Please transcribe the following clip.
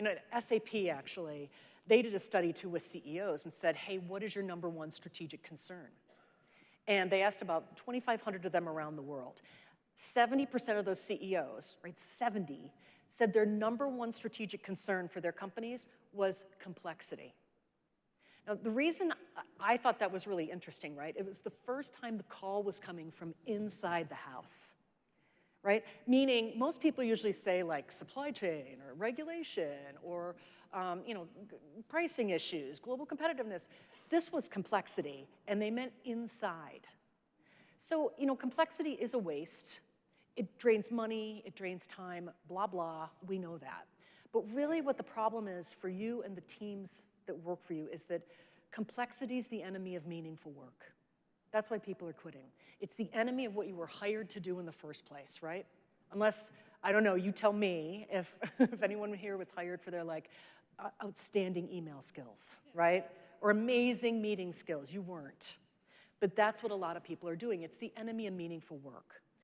You know, SAP actually, they did a study too with CEOs and said, hey, what is your #1 strategic concern? And they asked about 2,500 of them around the world. 70% of those CEOs, right, 70, said their #1 strategic concern for their companies was complexity. Now, the reason I thought that was really interesting, right, it was the first time the call was coming from inside the house, right? Meaning, most people usually say, like, supply chain or regulation or, you know, pricing issues, global competitiveness. This was complexity, and they meant inside. So, you know, complexity is a waste. It drains money, it drains time, blah, blah, we know that. But really what the problem is for you and the teams that work for you is that complexity is the enemy of meaningful work. That's why people are quitting. It's the enemy of what you were hired to do in the first place, right? Unless, I don't know, you tell me if, if anyone here was hired for their like outstanding email skills, right? Or amazing meeting skills, you weren't. But that's what a lot of people are doing. It's the enemy of meaningful work.